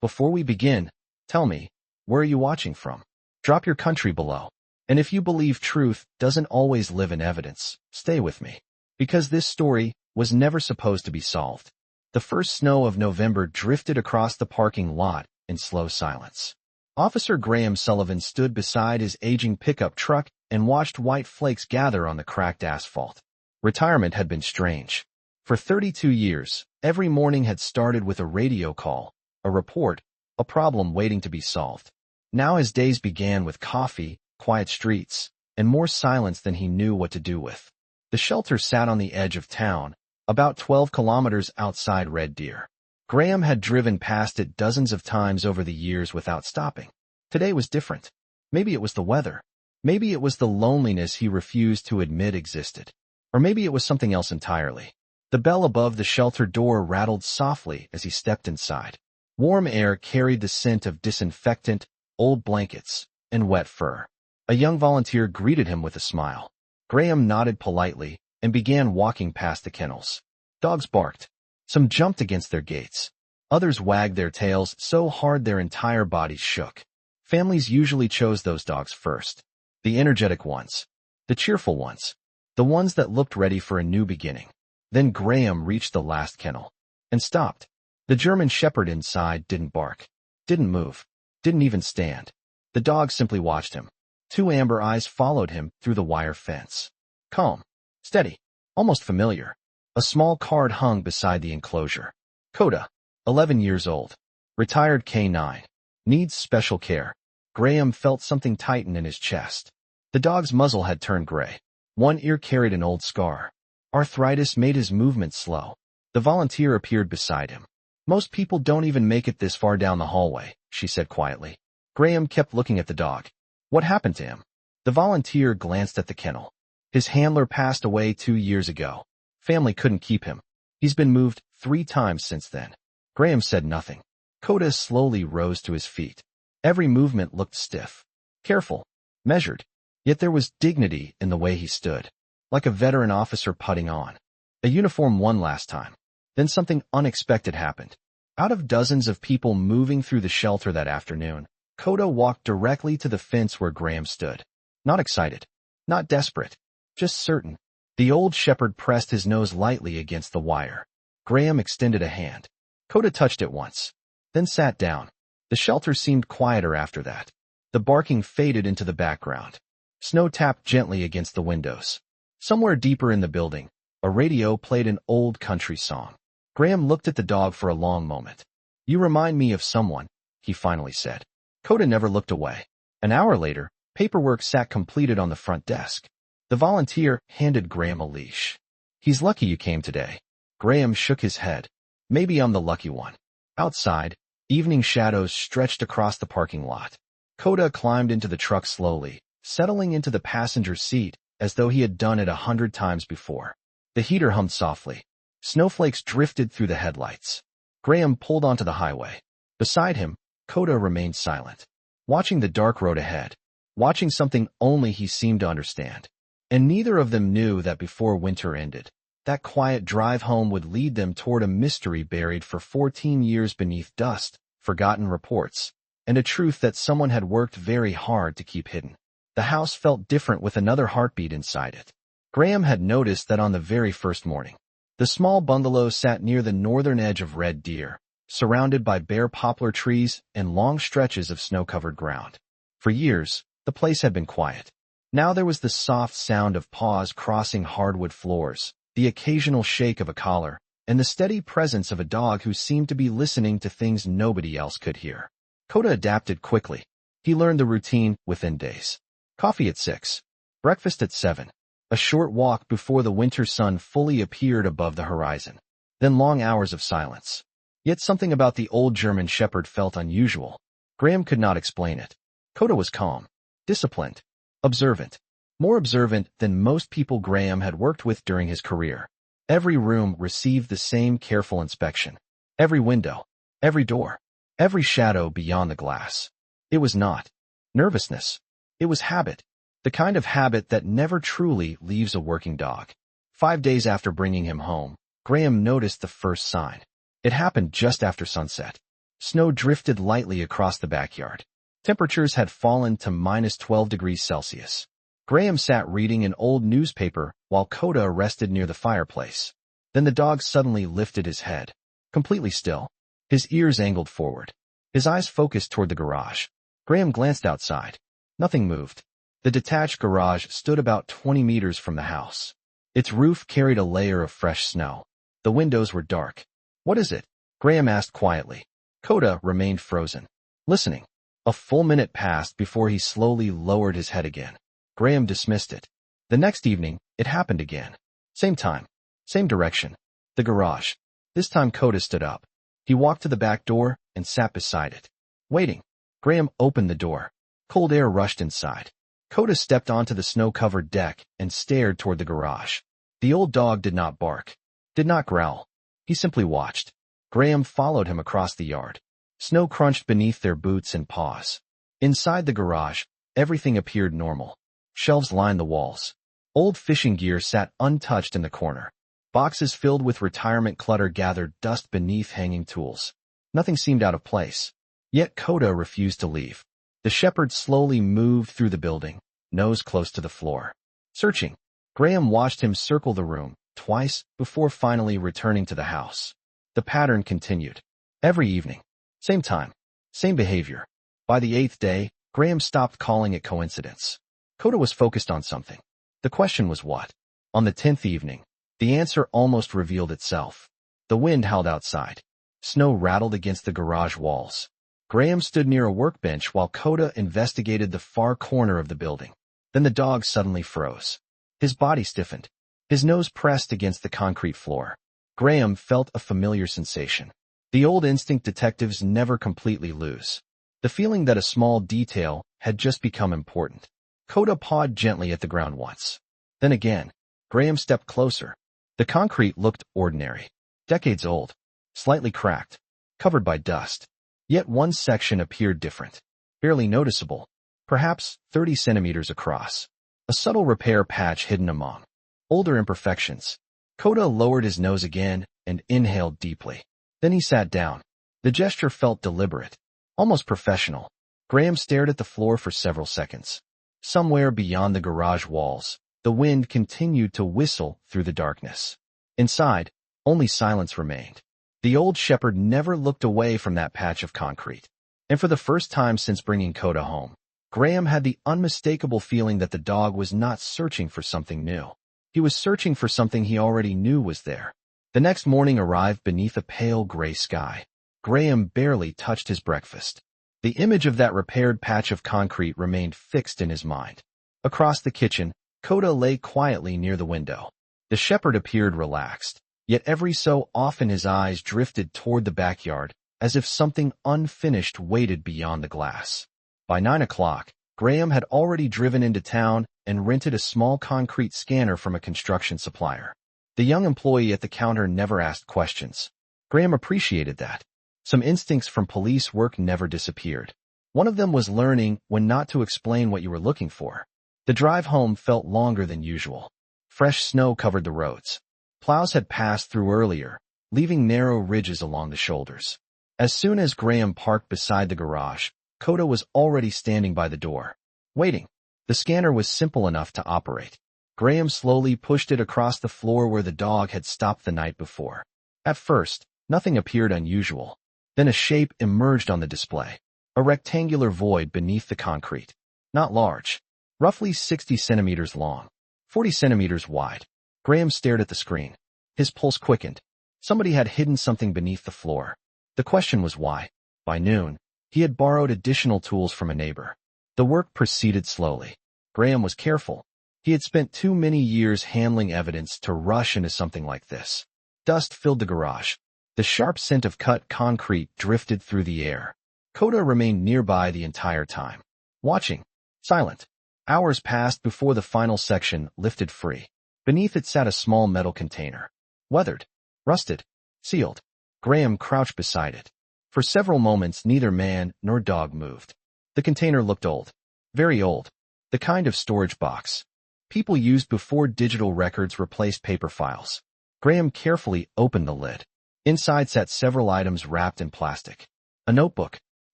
Before we begin, tell me, where are you watching from? Drop your country below. And if you believe truth doesn't always live in evidence, stay with me. Because this story was never supposed to be solved. The first snow of November drifted across the parking lot in slow silence. Officer Graham Sullivan stood beside his aging pickup truck and watched white flakes gather on the cracked asphalt. Retirement had been strange. For 32 years, every morning had started with a radio call, a report, a problem waiting to be solved. Now his days began with coffee, quiet streets, and more silence than he knew what to do with. The shelter sat on the edge of town, about 12 kilometers outside Red Deer. Graham had driven past it dozens of times over the years without stopping. Today was different. Maybe it was the weather. Maybe it was the loneliness he refused to admit existed. Or maybe it was something else entirely. The bell above the shelter door rattled softly as he stepped inside. Warm air carried the scent of disinfectant, old blankets, and wet fur. A young volunteer greeted him with a smile. Graham nodded politely and began walking past the kennels. Dogs barked. Some jumped against their gates. Others wagged their tails so hard their entire bodies shook. Families usually chose those dogs first. The energetic ones. The cheerful ones. The ones that looked ready for a new beginning. Then Graham reached the last kennel. And stopped. The German shepherd inside didn't bark. Didn't move. Didn't even stand. The dog simply watched him. Two amber eyes followed him through the wire fence. Calm. Steady. Almost familiar. A small card hung beside the enclosure. Koda, 11 years old. Retired K9. Needs special care. Graham felt something tighten in his chest. The dog's muzzle had turned gray. One ear carried an old scar. Arthritis made his movement slow. The volunteer appeared beside him. Most people don't even make it this far down the hallway, she said quietly. Graham kept looking at the dog. What happened to him? The volunteer glanced at the kennel. His handler passed away 2 years ago. Family couldn't keep him. He's been moved 3 times since then. Graham said nothing. Koda slowly rose to his feet. Every movement looked stiff. Careful. Measured. Yet there was dignity in the way he stood. Like a veteran officer putting on. A uniform one last time. Then something unexpected happened. Out of dozens of people moving through the shelter that afternoon, Koda walked directly to the fence where Graham stood. Not excited. Not desperate. Just certain. The old shepherd pressed his nose lightly against the wire. Graham extended a hand. Koda touched it once. Then sat down. The shelter seemed quieter after that. The barking faded into the background. Snow tapped gently against the windows. Somewhere deeper in the building, a radio played an old country song. Graham looked at the dog for a long moment. You remind me of someone, he finally said. Koda never looked away. An hour later, paperwork sat completed on the front desk. The volunteer handed Graham a leash. He's lucky you came today. Graham shook his head. Maybe I'm the lucky one. Outside, evening shadows stretched across the parking lot. Koda climbed into the truck slowly, settling into the passenger seat as though he had done it 100 times before. The heater hummed softly. Snowflakes drifted through the headlights. Graham pulled onto the highway. Beside him, Koda remained silent, watching the dark road ahead, watching something only he seemed to understand. And neither of them knew that before winter ended, that quiet drive home would lead them toward a mystery buried for 14 years beneath dust, forgotten reports, and a truth that someone had worked very hard to keep hidden. The house felt different with another heartbeat inside it. Graham had noticed that on the very first morning. The small bungalow sat near the northern edge of Red Deer, surrounded by bare poplar trees and long stretches of snow-covered ground. For years, the place had been quiet. Now there was the soft sound of paws crossing hardwood floors, the occasional shake of a collar, and the steady presence of a dog who seemed to be listening to things nobody else could hear. Koda adapted quickly. He learned the routine within days. Coffee at 6. Breakfast at 7. A short walk before the winter sun fully appeared above the horizon. Then long hours of silence. Yet something about the old German shepherd felt unusual. Graham could not explain it. Koda was calm. Disciplined. Observant. More observant than most people Graham had worked with during his career. Every room received the same careful inspection. Every window. Every door. Every shadow beyond the glass. It was not nervousness. It was habit. The kind of habit that never truly leaves a working dog. 5 days after bringing him home, Graham noticed the first sign. It happened just after sunset. Snow drifted lightly across the backyard. Temperatures had fallen to -12 degrees Celsius. Graham sat reading an old newspaper while Koda rested near the fireplace. Then the dog suddenly lifted his head. Completely still. His ears angled forward. His eyes focused toward the garage. Graham glanced outside. Nothing moved. The detached garage stood about 20 meters from the house. Its roof carried a layer of fresh snow. The windows were dark. "What is it?" Graham asked quietly. Koda remained frozen, listening. A full minute passed before he slowly lowered his head again. Graham dismissed it. The next evening, it happened again. Same time, same direction. The garage. This time Koda stood up. He walked to the back door and sat beside it. Waiting. Graham opened the door. Cold air rushed inside. Koda stepped onto the snow-covered deck and stared toward the garage. The old dog did not bark, did not growl. He simply watched. Graham followed him across the yard. Snow crunched beneath their boots and paws. Inside the garage, everything appeared normal. Shelves lined the walls. Old fishing gear sat untouched in the corner. Boxes filled with retirement clutter gathered dust beneath hanging tools. Nothing seemed out of place. Yet Koda refused to leave. The shepherd slowly moved through the building, nose close to the floor. Searching. Graham watched him circle the room twice before finally returning to the house. The pattern continued. Every evening. Same time. Same behavior. By the 8th day, Graham stopped calling it coincidence. Koda was focused on something. The question was what? On the 10th evening, the answer almost revealed itself. The wind howled outside. Snow rattled against the garage walls. Graham stood near a workbench while Koda investigated the far corner of the building. Then the dog suddenly froze. His body stiffened. His nose pressed against the concrete floor. Graham felt a familiar sensation. The old instinct detectives never completely lose. The feeling that a small detail had just become important. Koda pawed gently at the ground once. Then again, Graham stepped closer. The concrete looked ordinary. Decades old. Slightly cracked. Covered by dust. Yet one section appeared different. Barely noticeable. Perhaps 30 centimeters across. A subtle repair patch hidden among older imperfections. Koda lowered his nose again and inhaled deeply. Then he sat down. The gesture felt deliberate. Almost professional. Graham stared at the floor for several seconds. Somewhere beyond the garage walls, the wind continued to whistle through the darkness. Inside, only silence remained. The old shepherd never looked away from that patch of concrete. And for the first time since bringing Koda home, Graham had the unmistakable feeling that the dog was not searching for something new. He was searching for something he already knew was there. The next morning arrived beneath a pale gray sky. Graham barely touched his breakfast. The image of that repaired patch of concrete remained fixed in his mind. Across the kitchen, Koda lay quietly near the window. The shepherd appeared relaxed, yet every so often his eyes drifted toward the backyard, as if something unfinished waited beyond the glass. By 9 o'clock, Graham had already driven into town and rented a small concrete scanner from a construction supplier. The young employee at the counter never asked questions. Graham appreciated that. Some instincts from police work never disappeared. One of them was learning when not to explain what you were looking for. The drive home felt longer than usual. Fresh snow covered the roads. Plows had passed through earlier, leaving narrow ridges along the shoulders. As soon as Graham parked beside the garage, Koda was already standing by the door, waiting. The scanner was simple enough to operate. Graham slowly pushed it across the floor where the dog had stopped the night before. At first, nothing appeared unusual. Then a shape emerged on the display. A rectangular void beneath the concrete. Not large. Roughly 60 centimeters long. 40 centimeters wide. Graham stared at the screen. His pulse quickened. Somebody had hidden something beneath the floor. The question was why. By noon, he had borrowed additional tools from a neighbor. The work proceeded slowly. Graham was careful. He had spent too many years handling evidence to rush into something like this. Dust filled the garage. The sharp scent of cut concrete drifted through the air. Koda remained nearby the entire time. Watching. Silent. Hours passed before the final section lifted free. Beneath it sat a small metal container. Weathered. Rusted. Sealed. Graham crouched beside it. For several moments neither man nor dog moved. The container looked old. Very old. The kind of storage box people used before digital records replaced paper files. Graham carefully opened the lid. Inside sat several items wrapped in plastic. a notebook,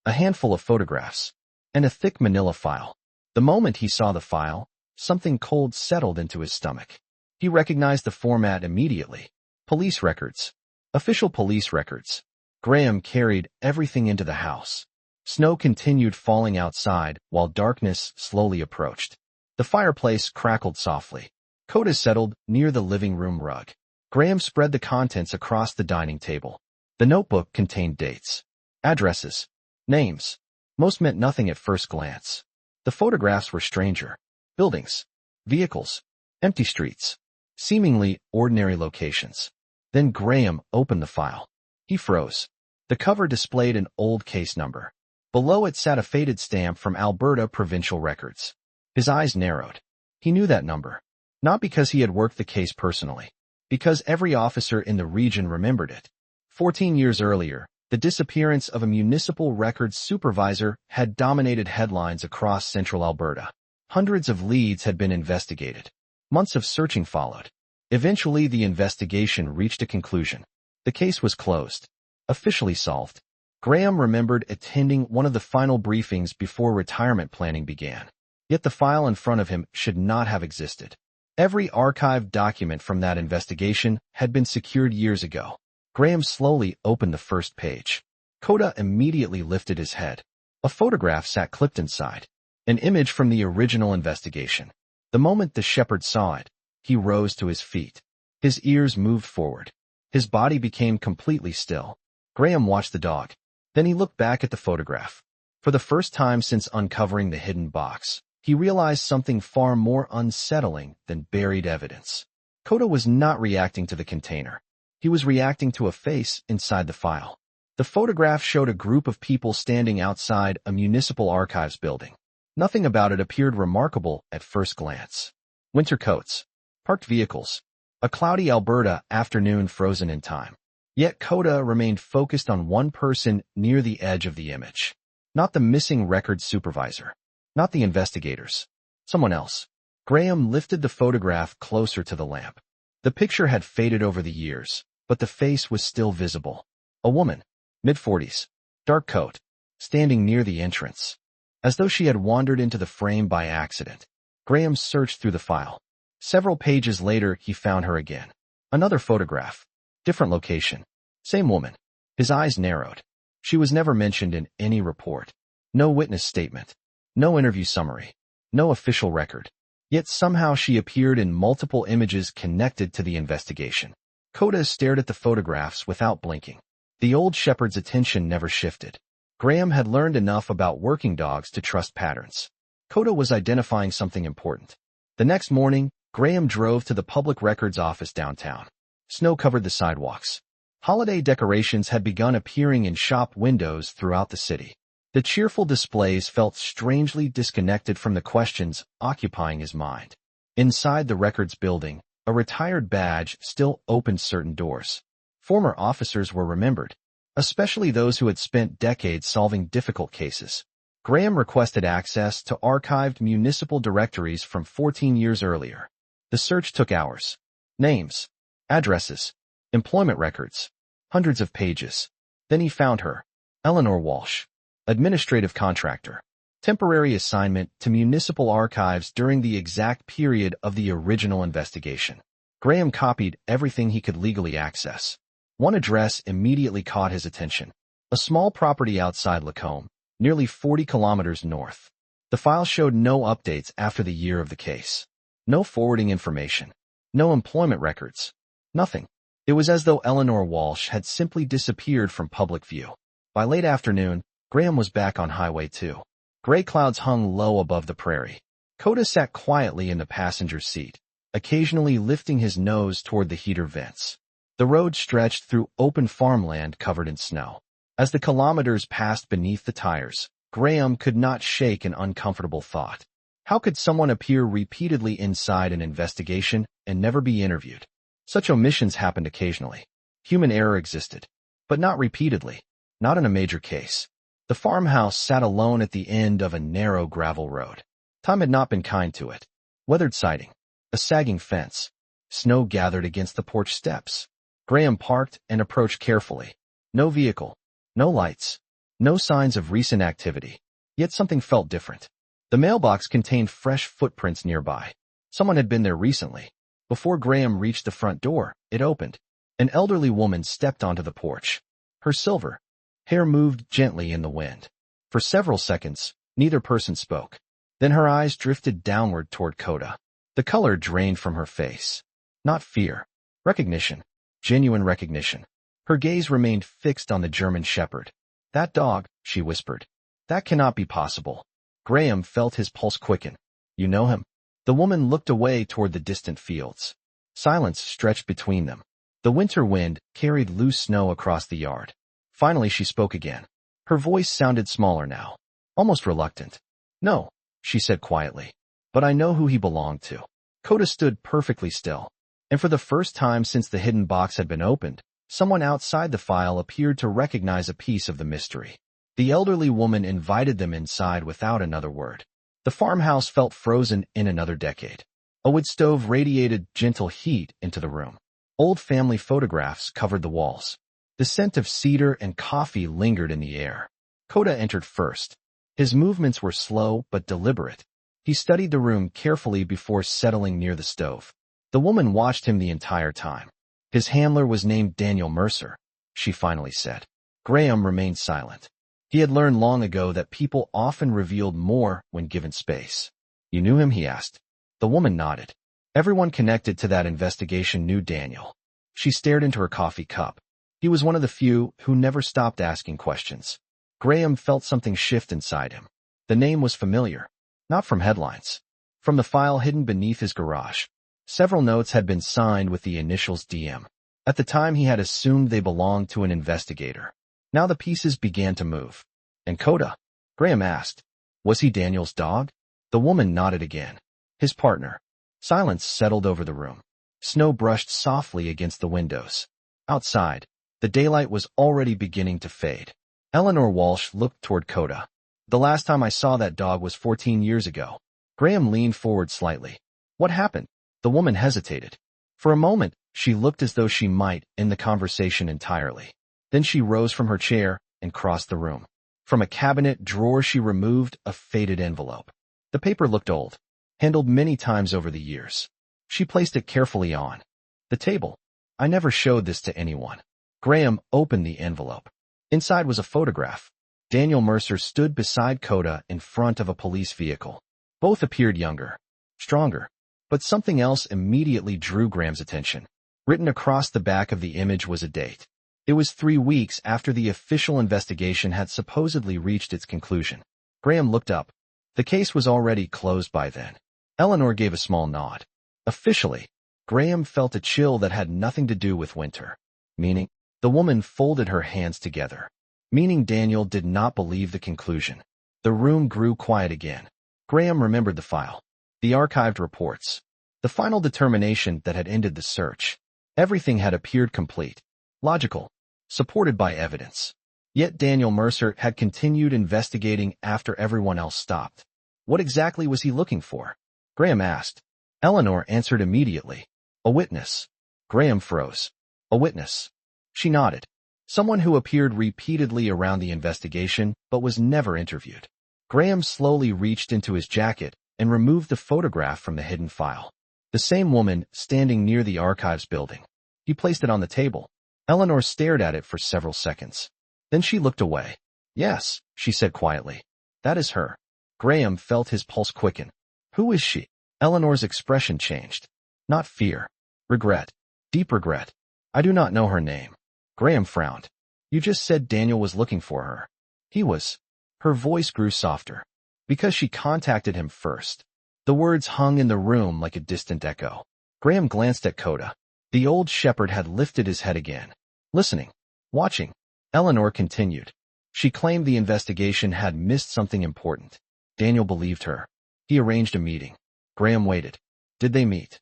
a handful of photographs, and a thick manila file. The moment he saw the file, something cold settled into his stomach. He recognized the format immediately. Police records. Official police records. Graham carried everything into the house. Snow continued falling outside while darkness slowly approached. The fireplace crackled softly. Koda settled near the living room rug. Graham spread the contents across the dining table. The notebook contained dates, addresses, names. Most meant nothing at first glance. The photographs were stranger. Buildings, vehicles, empty streets, seemingly ordinary locations. Then Graham opened the file. He froze. The cover displayed an old case number. Below it sat a faded stamp from Alberta Provincial Records. His eyes narrowed. He knew that number. Not because he had worked the case personally. Because every officer in the region remembered it. 14 years earlier, the disappearance of a municipal records supervisor had dominated headlines across central Alberta. Hundreds of leads had been investigated. Months of searching followed. Eventually, the investigation reached a conclusion. The case was closed. Officially solved. Graham remembered attending one of the final briefings before retirement planning began. Yet the file in front of him should not have existed. Every archived document from that investigation had been secured years ago. Graham slowly opened the first page. Koda immediately lifted his head. A photograph sat clipped inside. An image from the original investigation. The moment the shepherd saw it, he rose to his feet. His ears moved forward. His body became completely still. Graham watched the dog. Then he looked back at the photograph. For the first time since uncovering the hidden box, he realized something far more unsettling than buried evidence. Koda was not reacting to the container. He was reacting to a face inside the file. The photograph showed a group of people standing outside a municipal archives building. Nothing about it appeared remarkable at first glance. Winter coats, parked vehicles, a cloudy Alberta afternoon frozen in time. Yet Koda remained focused on one person near the edge of the image. Not the missing records supervisor. Not the investigators. Someone else. Graham lifted the photograph closer to the lamp. The picture had faded over the years, but the face was still visible. A woman, mid-40s, dark coat, standing near the entrance. As though she had wandered into the frame by accident. Graham searched through the file. Several pages later, he found her again. Another photograph. Different location. Same woman. His eyes narrowed. She was never mentioned in any report. No witness statement. No interview summary. No official record. Yet somehow she appeared in multiple images connected to the investigation. Koda stared at the photographs without blinking. The old shepherd's attention never shifted. Graham had learned enough about working dogs to trust patterns. Koda was identifying something important. The next morning, Graham drove to the public records office downtown. Snow covered the sidewalks. Holiday decorations had begun appearing in shop windows throughout the city. The cheerful displays felt strangely disconnected from the questions occupying his mind. Inside the records building, a retired badge still opened certain doors. Former officers were remembered, especially those who had spent decades solving difficult cases. Graham requested access to archived municipal directories from 14 years earlier. The search took hours. Names, addresses, employment records, hundreds of pages. Then he found her, Eleanor Walsh, administrative contractor, temporary assignment to municipal archives during the exact period of the original investigation. Graham copied everything he could legally access. One address immediately caught his attention. A small property outside Lacombe, nearly 40 kilometers north. The file showed no updates after the year of the case. No forwarding information. No employment records. Nothing. It was as though Eleanor Walsh had simply disappeared from public view. By late afternoon, Graham was back on Highway 2. Gray clouds hung low above the prairie. Koda sat quietly in the passenger seat, occasionally lifting his nose toward the heater vents. The road stretched through open farmland covered in snow. As the kilometers passed beneath the tires, Graham could not shake an uncomfortable thought. How could someone appear repeatedly inside an investigation and never be interviewed? Such omissions happened occasionally. Human error existed, but not repeatedly, not in a major case. The farmhouse sat alone at the end of a narrow gravel road. Time had not been kind to it. Weathered siding, a sagging fence. Snow gathered against the porch steps. Graham parked and approached carefully. No vehicle, no lights, No signs of recent activity. Yet something felt different. The mailbox contained fresh footprints nearby. Someone had been there recently. Before Graham reached the front door, it opened. An elderly woman stepped onto the porch. Her silver hair moved gently in the wind. For several seconds, neither person spoke. Then her eyes drifted downward toward Koda. The color drained from her face. Not fear. Recognition. Genuine recognition. Her gaze remained fixed on the German shepherd. That dog, she whispered. That cannot be possible. Graham felt his pulse quicken. You know him? The woman looked away toward the distant fields. Silence stretched between them. The winter wind carried loose snow across the yard. Finally she spoke again. Her voice sounded smaller now, almost reluctant. No, she said quietly. But I know who he belonged to. Koda stood perfectly still. And for the first time since the hidden box had been opened, someone outside the file appeared to recognize a piece of the mystery. The elderly woman invited them inside without another word. The farmhouse felt frozen in another decade. A wood stove radiated gentle heat into the room. Old family photographs covered the walls. The scent of cedar and coffee lingered in the air. Koda entered first. His movements were slow but deliberate. He studied the room carefully before settling near the stove. The woman watched him the entire time. His handler was named Daniel Mercer, she finally said. Graham remained silent. He had learned long ago that people often revealed more when given space. You knew him, he asked. The woman nodded. Everyone connected to that investigation knew Daniel. She stared into her coffee cup. He was one of the few who never stopped asking questions. Graham felt something shift inside him. The name was familiar. Not from headlines. From the file hidden beneath his garage. Several notes had been signed with the initials DM. At the time he had assumed they belonged to an investigator. Now the pieces began to move. And Koda? Graham asked. Was he Daniel's dog? The woman nodded again. His partner. Silence settled over the room. Snow brushed softly against the windows. Outside, the daylight was already beginning to fade. Eleanor Walsh looked toward Koda. The last time I saw that dog was 14 years ago. Graham leaned forward slightly. What happened? The woman hesitated. For a moment, she looked as though she might end the conversation entirely. Then she rose from her chair and crossed the room. From a cabinet drawer she removed a faded envelope. The paper looked old, handled many times over the years. She placed it carefully on the table. I never showed this to anyone. Graham opened the envelope. Inside was a photograph. Daniel Mercer stood beside Koda in front of a police vehicle. Both appeared younger, stronger. But something else immediately drew Graham's attention. Written across the back of the image was a date. It was 3 weeks after the official investigation had supposedly reached its conclusion. Graham looked up. The case was already closed by then. Eleanor gave a small nod. Officially, Graham felt a chill that had nothing to do with winter. Meaning, the woman folded her hands together. Meaning Daniel did not believe the conclusion. The room grew quiet again. Graham remembered the file. The archived reports. The final determination that had ended the search. Everything had appeared complete. Logical. Supported by evidence. Yet Daniel Mercer had continued investigating after everyone else stopped. What exactly was he looking for? Graham asked. Eleanor answered immediately. A witness. Graham froze. A witness. She nodded. Someone who appeared repeatedly around the investigation but was never interviewed. Graham slowly reached into his jacket and removed the photograph from the hidden file. The same woman standing near the archives building. He placed it on the table. Eleanor stared at it for several seconds. Then she looked away. Yes, she said quietly. That is her. Graham felt his pulse quicken. Who is she? Eleanor's expression changed. Not fear. Regret. Deep regret. I do not know her name. Graham frowned. You just said Daniel was looking for her. He was. Her voice grew softer. Because she contacted him first. The words hung in the room like a distant echo. Graham glanced at Koda. The old shepherd had lifted his head again. Listening. Watching. Eleanor continued. She claimed the investigation had missed something important. Daniel believed her. He arranged a meeting. Graham waited. Did they meet?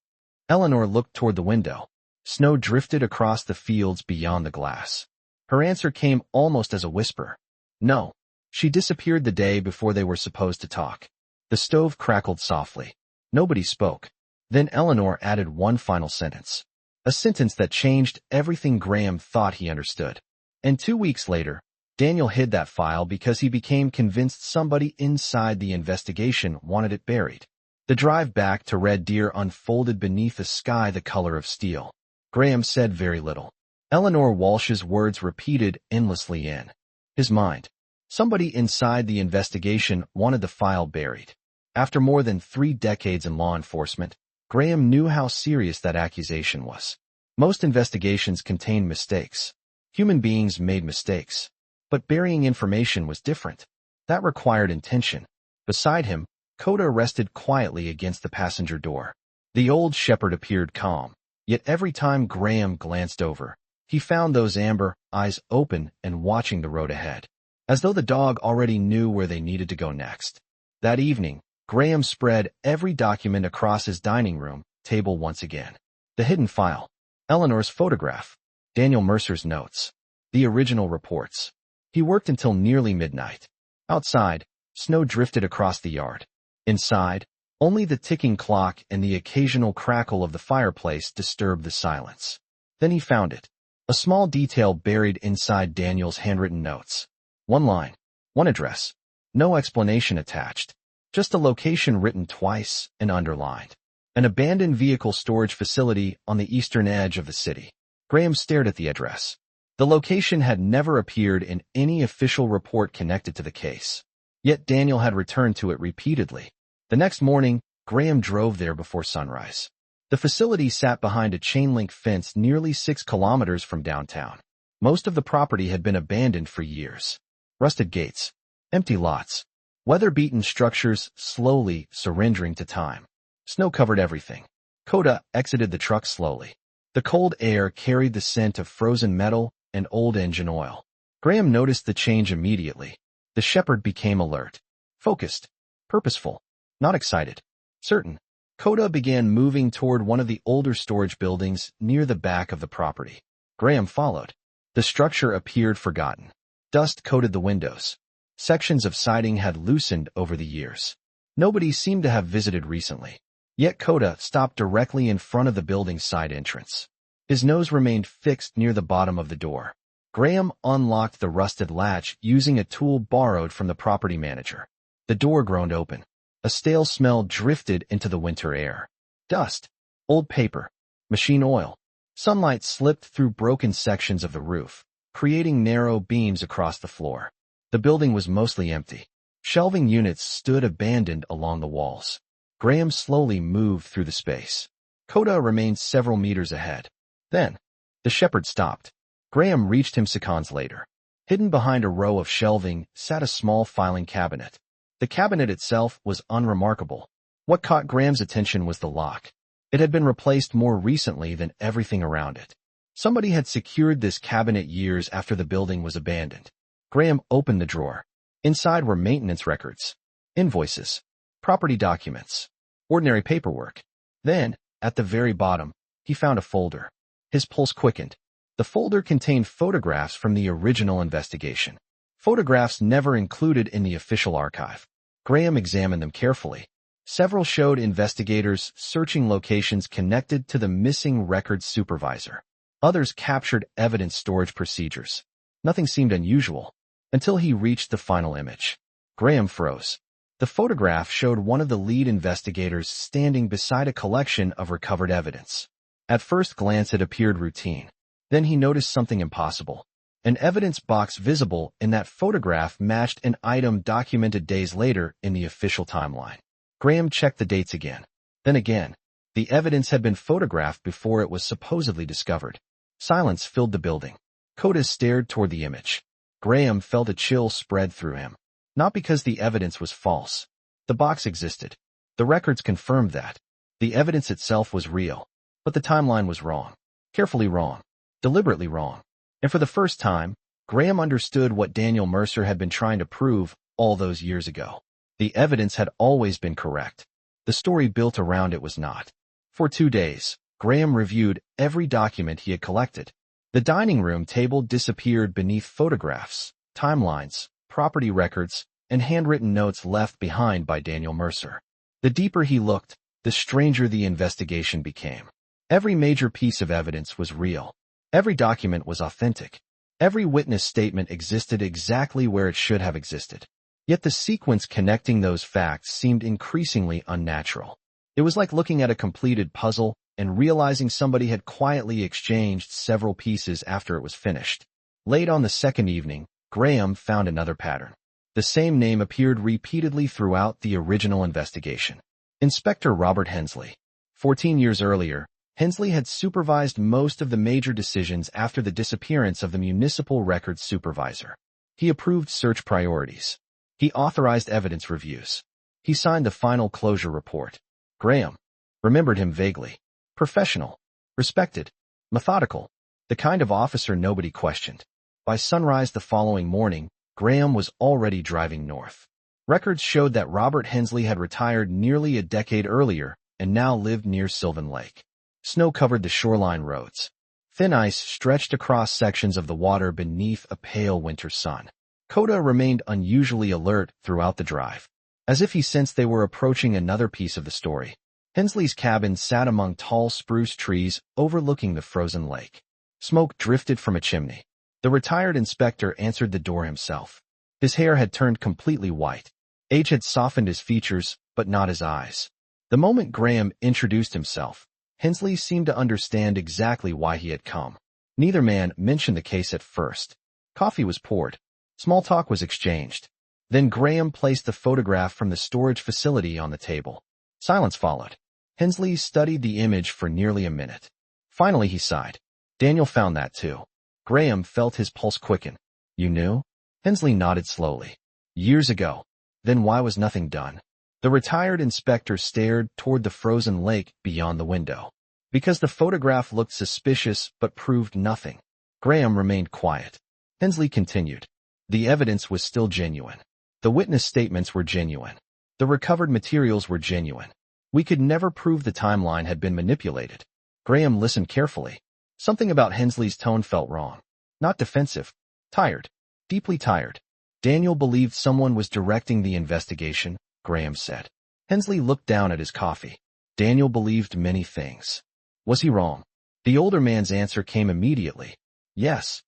Eleanor looked toward the window. Snow drifted across the fields beyond the glass. Her answer came almost as a whisper. No. She disappeared the day before they were supposed to talk. The stove crackled softly. Nobody spoke. Then Eleanor added one final sentence. A sentence that changed everything Graham thought he understood. And 2 weeks later, Daniel hid that file because he became convinced somebody inside the investigation wanted it buried. The drive back to Red Deer unfolded beneath a sky the color of steel. Graham said very little. Eleanor Walsh's words repeated endlessly in his mind. Somebody inside the investigation wanted the file buried. After more than 3 decades in law enforcement, Graham knew how serious that accusation was. Most investigations contained mistakes. Human beings made mistakes. But burying information was different. That required intention. Beside him, Koda rested quietly against the passenger door. The old shepherd appeared calm, yet every time Graham glanced over, he found those amber eyes open and watching the road ahead, as though the dog already knew where they needed to go next. That evening, Graham spread every document across his dining room table once again. The hidden file, Eleanor's photograph, Daniel Mercer's notes, the original reports. He worked until nearly midnight. Outside, snow drifted across the yard. Inside, only the ticking clock and the occasional crackle of the fireplace disturbed the silence. Then he found it, a small detail buried inside Daniel's handwritten notes. 1 line, 1 address, no explanation attached. Just a location written twice and underlined. An abandoned vehicle storage facility on the eastern edge of the city. Graham stared at the address. The location had never appeared in any official report connected to the case. Yet Daniel had returned to it repeatedly. The next morning, Graham drove there before sunrise. The facility sat behind a chain-link fence nearly 6 kilometers from downtown. Most of the property had been abandoned for years. Rusted gates, empty lots, weather-beaten structures slowly surrendering to time. Snow covered everything. Koda exited the truck slowly. The cold air carried the scent of frozen metal and old engine oil. Graham noticed the change immediately. The shepherd became alert, focused, purposeful, not excited, certain. Koda began moving toward one of the older storage buildings near the back of the property. Graham followed. The structure appeared forgotten. Dust coated the windows. Sections of siding had loosened over the years. Nobody seemed to have visited recently. Yet Koda stopped directly in front of the building's side entrance. His nose remained fixed near the bottom of the door. Graham unlocked the rusted latch using a tool borrowed from the property manager. The door groaned open. A stale smell drifted into the winter air. Dust, old paper, machine oil. Sunlight slipped through broken sections of the roof, creating narrow beams across the floor. The building was mostly empty. Shelving units stood abandoned along the walls. Graham slowly moved through the space. Koda remained several meters ahead. Then, the shepherd stopped. Graham reached him seconds later. Hidden behind a row of shelving sat a small filing cabinet. The cabinet itself was unremarkable. What caught Graham's attention was the lock. It had been replaced more recently than everything around it. Somebody had secured this cabinet years after the building was abandoned. Graham opened the drawer. Inside were maintenance records, invoices, property documents, ordinary paperwork. Then, at the very bottom, he found a folder. His pulse quickened. The folder contained photographs from the original investigation. Photographs never included in the official archive. Graham examined them carefully. Several showed investigators searching locations connected to the missing records supervisor. Others captured evidence storage procedures. Nothing seemed unusual until he reached the final image. Graham froze. The photograph showed one of the lead investigators standing beside a collection of recovered evidence. At first glance it appeared routine. Then he noticed something impossible. An evidence box visible in that photograph matched an item documented days later in the official timeline. Graham checked the dates again. Then again. The evidence had been photographed before it was supposedly discovered. Silence filled the building. Koda stared toward the image. Graham felt a chill spread through him. Not because the evidence was false. The box existed. The records confirmed that. The evidence itself was real. But the timeline was wrong. Carefully wrong. Deliberately wrong. And for the first time, Graham understood what Daniel Mercer had been trying to prove all those years ago. The evidence had always been correct. The story built around it was not. For 2 days, Graham reviewed every document he had collected. The dining room table disappeared beneath photographs, timelines, property records, and handwritten notes left behind by Daniel Mercer. The deeper he looked, the stranger the investigation became. Every major piece of evidence was real. Every document was authentic. Every witness statement existed exactly where it should have existed. Yet the sequence connecting those facts seemed increasingly unnatural. It was like looking at a completed puzzle and realizing somebody had quietly exchanged several pieces after it was finished. Late on the second evening, Graham found another pattern. The same name appeared repeatedly throughout the original investigation. Inspector Robert Hensley. 14 years earlier, Hensley had supervised most of the major decisions after the disappearance of the municipal records supervisor. He approved search priorities. He authorized evidence reviews. He signed the final closure report. Graham remembered him vaguely. Professional, respected, methodical, the kind of officer nobody questioned. By sunrise the following morning, Graham was already driving north. Records showed that Robert Hensley had retired nearly a decade earlier and now lived near Sylvan Lake. Snow covered the shoreline roads. Thin ice stretched across sections of the water beneath a pale winter sun. Koda remained unusually alert throughout the drive, as if he sensed they were approaching another piece of the story. Hensley's cabin sat among tall spruce trees overlooking the frozen lake. Smoke drifted from a chimney. The retired inspector answered the door himself. His hair had turned completely white. Age had softened his features, but not his eyes. The moment Graham introduced himself, Hensley seemed to understand exactly why he had come. Neither man mentioned the case at first. Coffee was poured. Small talk was exchanged. Then Graham placed the photograph from the storage facility on the table. Silence followed. Hensley studied the image for nearly a minute. Finally he sighed. Daniel found that too. Graham felt his pulse quicken. You knew? Hensley nodded slowly. Years ago. Then why was nothing done? The retired inspector stared toward the frozen lake beyond the window. Because the photograph looked suspicious but proved nothing. Graham remained quiet. Hensley continued. The evidence was still genuine. The witness statements were genuine. The recovered materials were genuine. We could never prove the timeline had been manipulated. Graham listened carefully. Something about Hensley's tone felt wrong. Not defensive. Tired. Deeply tired. Daniel believed someone was directing the investigation, Graham said. Hensley looked down at his coffee. Daniel believed many things. Was he wrong? The older man's answer came immediately. Yes.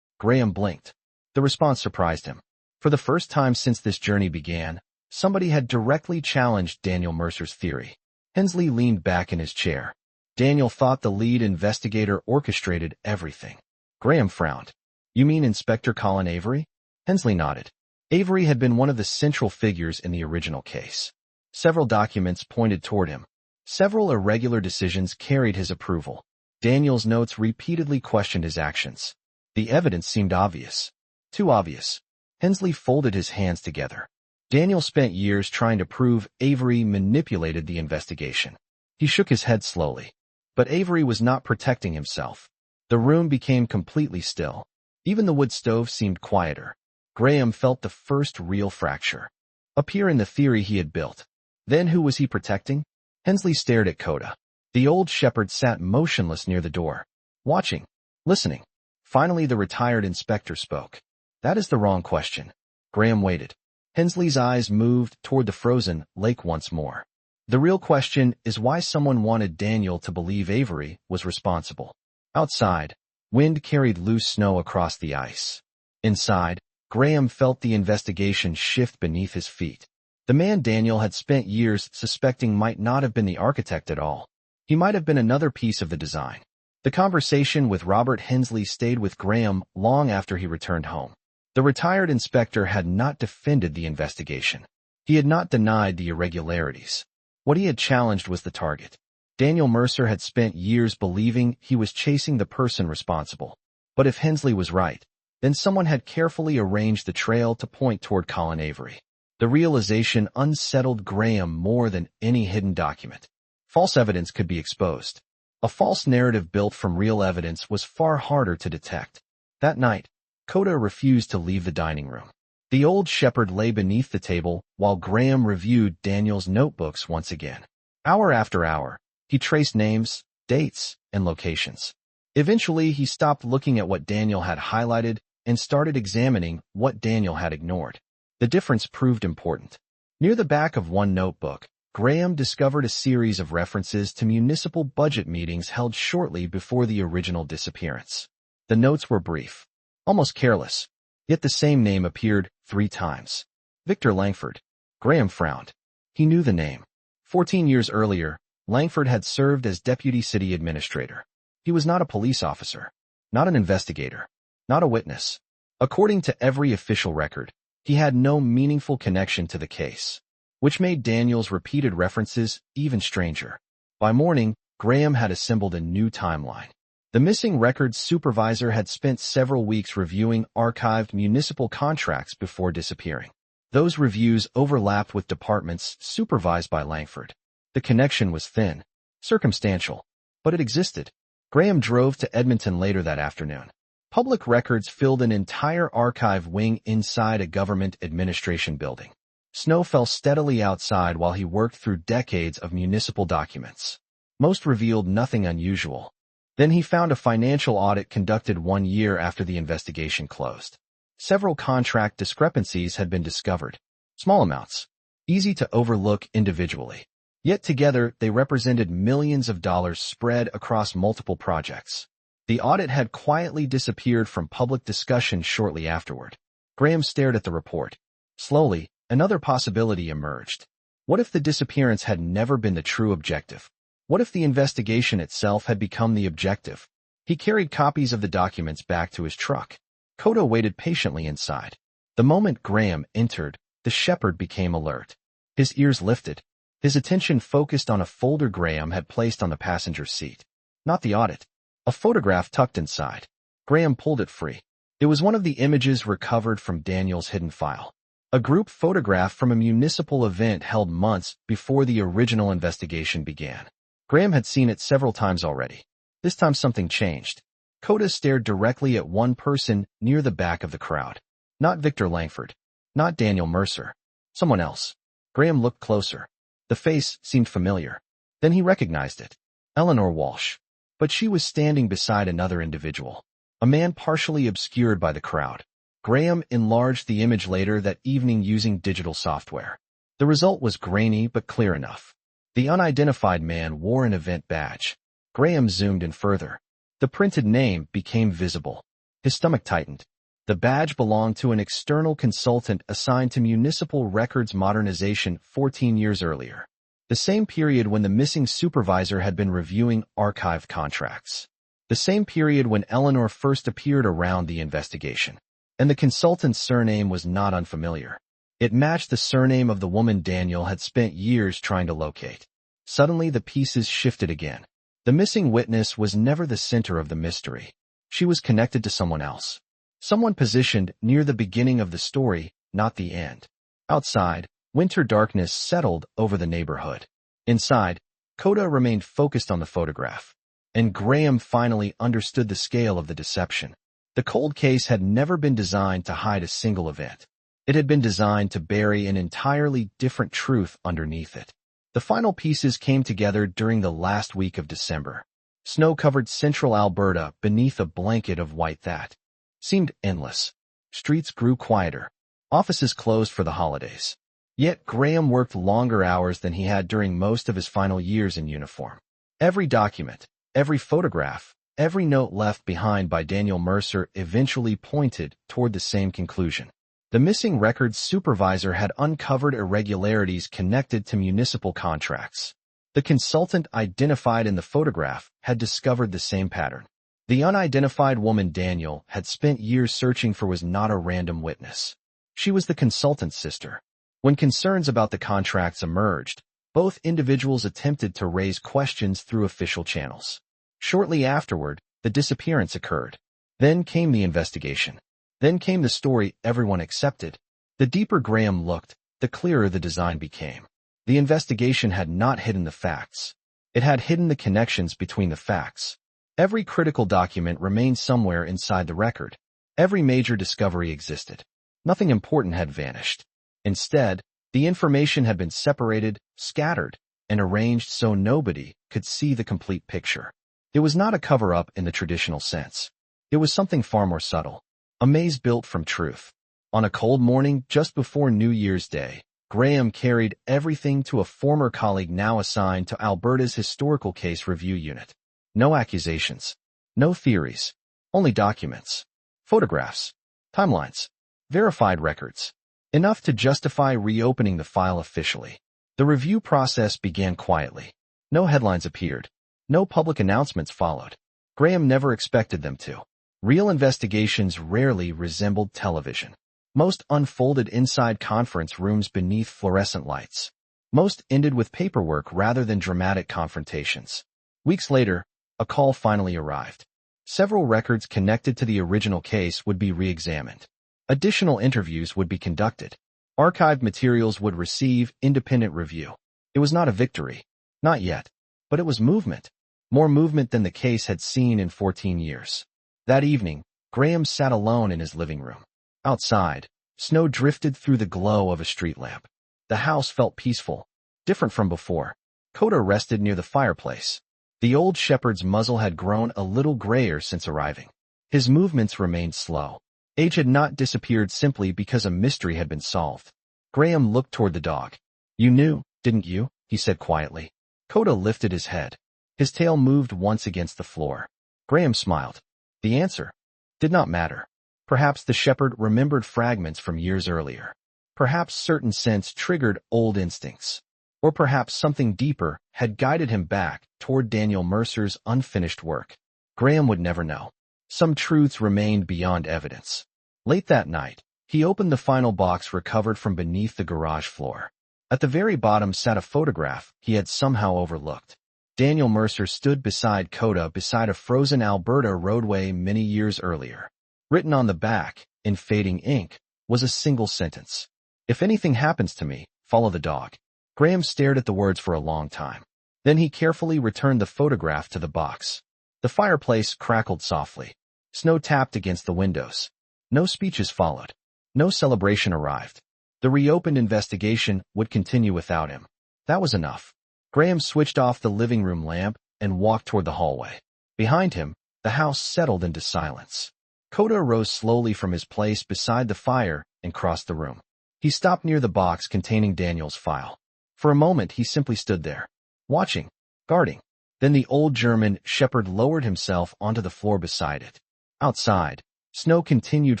Graham blinked. The response surprised him. For the first time since this journey began, somebody had directly challenged Daniel Mercer's theory. Hensley leaned back in his chair. Daniel thought the lead investigator orchestrated everything. Graham frowned. You mean Inspector Colin Avery? Hensley nodded. Avery had been one of the central figures in the original case. Several documents pointed toward him. Several irregular decisions carried his approval. Daniel's notes repeatedly questioned his actions. The evidence seemed obvious. Too obvious. Hensley folded his hands together. Daniel spent years trying to prove Avery manipulated the investigation. He shook his head slowly. But Avery was not protecting himself. The room became completely still. Even the wood stove seemed quieter. Graham felt the first real fracture appear in the theory he had built. Then who was he protecting? Hensley stared at Koda. The old shepherd sat motionless near the door, watching, listening. Finally the retired inspector spoke. That is the wrong question. Graham waited. Hensley's eyes moved toward the frozen lake once more. The real question is why someone wanted Daniel to believe Avery was responsible. Outside, wind carried loose snow across the ice. Inside, Graham felt the investigation shift beneath his feet. The man Daniel had spent years suspecting might not have been the architect at all. He might have been another piece of the design. The conversation with Robert Hensley stayed with Graham long after he returned home. The retired inspector had not defended the investigation. He had not denied the irregularities. What he had challenged was the target. Daniel Mercer had spent years believing he was chasing the person responsible. But if Hensley was right, then someone had carefully arranged the trail to point toward Colin Avery. The realization unsettled Graham more than any hidden document. False evidence could be exposed. A false narrative built from real evidence was far harder to detect. That night, Koda refused to leave the dining room. The old shepherd lay beneath the table while Graham reviewed Daniel's notebooks once again. Hour after hour, he traced names, dates, and locations. Eventually, he stopped looking at what Daniel had highlighted and started examining what Daniel had ignored. The difference proved important. Near the back of one notebook, Graham discovered a series of references to municipal budget meetings held shortly before the original disappearance. The notes were brief. almost careless. Yet the same name appeared 3 times. Victor Langford. Graham frowned. He knew the name. 14 years earlier, Langford had served as deputy city administrator. He was not a police officer, not an investigator, not a witness. According to every official record, he had no meaningful connection to the case, which made Daniel's repeated references even stranger. By morning, Graham had assembled a new timeline. The missing records supervisor had spent several weeks reviewing archived municipal contracts before disappearing. Those reviews overlapped with departments supervised by Langford. The connection was thin, circumstantial, but it existed. Graham drove to Edmonton later that afternoon. Public records filled an entire archive wing inside a government administration building. Snow fell steadily outside while he worked through decades of municipal documents. Most revealed nothing unusual. Then he found a financial audit conducted 1 year after the investigation closed. Several contract discrepancies had been discovered. Small amounts, easy to overlook individually. Yet together, they represented millions of dollars spread across multiple projects. The audit had quietly disappeared from public discussion shortly afterward. Graham stared at the report. Slowly, another possibility emerged. What if the disappearance had never been the true objective? What if the investigation itself had become the objective? He carried copies of the documents back to his truck. Koda waited patiently inside. The moment Graham entered, the shepherd became alert. His ears lifted. His attention focused on a folder Graham had placed on the passenger seat. Not the audit. A photograph tucked inside. Graham pulled it free. It was one of the images recovered from Daniel's hidden file. A group photograph from a municipal event held months before the original investigation began. Graham had seen it several times already. This time something changed. Koda stared directly at one person near the back of the crowd. Not Victor Langford. Not Daniel Mercer. Someone else. Graham looked closer. The face seemed familiar. Then he recognized it. Eleanor Walsh. But she was standing beside another individual. A man partially obscured by the crowd. Graham enlarged the image later that evening using digital software. The result was grainy but clear enough. The unidentified man wore an event badge. Graham zoomed in further. The printed name became visible. His stomach tightened. The badge belonged to an external consultant assigned to municipal records modernization 14 years earlier. The same period when the missing supervisor had been reviewing archived contracts. The same period when Eleanor first appeared around the investigation. And the consultant's surname was not unfamiliar. It matched the surname of the woman Daniel had spent years trying to locate. Suddenly the pieces shifted again. The missing witness was never the center of the mystery. She was connected to someone else. Someone positioned near the beginning of the story, not the end. Outside, winter darkness settled over the neighborhood. Inside, Koda remained focused on the photograph. And Graham finally understood the scale of the deception. The cold case had never been designed to hide a single event. It had been designed to bury an entirely different truth underneath it. The final pieces came together during the last week of December. Snow covered central Alberta beneath a blanket of white that seemed endless. Streets grew quieter. Offices closed for the holidays. Yet Graham worked longer hours than he had during most of his final years in uniform. Every document, every photograph, every note left behind by Daniel Mercer eventually pointed toward the same conclusion. The missing records supervisor had uncovered irregularities connected to municipal contracts. The consultant identified in the photograph had discovered the same pattern. The unidentified woman Daniel had spent years searching for was not a random witness. She was the consultant's sister. When concerns about the contracts emerged, both individuals attempted to raise questions through official channels. Shortly afterward, the disappearance occurred. Then came the investigation. Then came the story everyone accepted. The deeper Graham looked, the clearer the design became. The investigation had not hidden the facts. It had hidden the connections between the facts. Every critical document remained somewhere inside the record. Every major discovery existed. Nothing important had vanished. Instead, the information had been separated, scattered, and arranged so nobody could see the complete picture. It was not a cover-up in the traditional sense. It was something far more subtle. A maze built from truth. On a cold morning just before New Year's Day, Graham carried everything to a former colleague now assigned to Alberta's Historical Case Review Unit. No accusations. No theories. Only documents. photographs, timelines, verified records. Enough to justify reopening the file officially. The review process began quietly. No headlines appeared. No public announcements followed. Graham never expected them to. Real investigations rarely resembled television. Most unfolded inside conference rooms beneath fluorescent lights. Most ended with paperwork rather than dramatic confrontations. Weeks later, a call finally arrived. Several records connected to the original case would be re-examined. Additional interviews would be conducted. Archived materials would receive independent review. It was not a victory. Not yet. But it was movement. More movement than the case had seen in 14 years. That evening, Graham sat alone in his living room. Outside, snow drifted through the glow of a street lamp. The house felt peaceful, different from before. Koda rested near the fireplace. The old shepherd's muzzle had grown a little grayer since arriving. His movements remained slow. Age had not disappeared simply because a mystery had been solved. Graham looked toward the dog. "You knew, didn't you?" he said quietly. Koda lifted his head. His tail moved once against the floor. Graham smiled. The answer did not matter. Perhaps the shepherd remembered fragments from years earlier. Perhaps certain scents triggered old instincts. Or perhaps something deeper had guided him back toward Daniel Mercer's unfinished work. Graham would never know. Some truths remained beyond evidence. Late that night, he opened the final box recovered from beneath the garage floor. At the very bottom sat a photograph he had somehow overlooked. Daniel Mercer stood beside Koda beside a frozen Alberta roadway many years earlier. Written on the back, in fading ink, was a single sentence. "If anything happens to me, follow the dog." Graham stared at the words for a long time. Then he carefully returned the photograph to the box. The fireplace crackled softly. Snow tapped against the windows. No speeches followed. No celebration arrived. The reopened investigation would continue without him. That was enough. Graham switched off the living room lamp and walked toward the hallway. Behind him, the house settled into silence. Koda rose slowly from his place beside the fire and crossed the room. He stopped near the box containing Daniel's file. For a moment he simply stood there, watching, guarding. Then the old German shepherd lowered himself onto the floor beside it. Outside, snow continued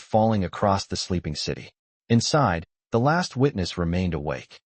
falling across the sleeping city. Inside, the last witness remained awake.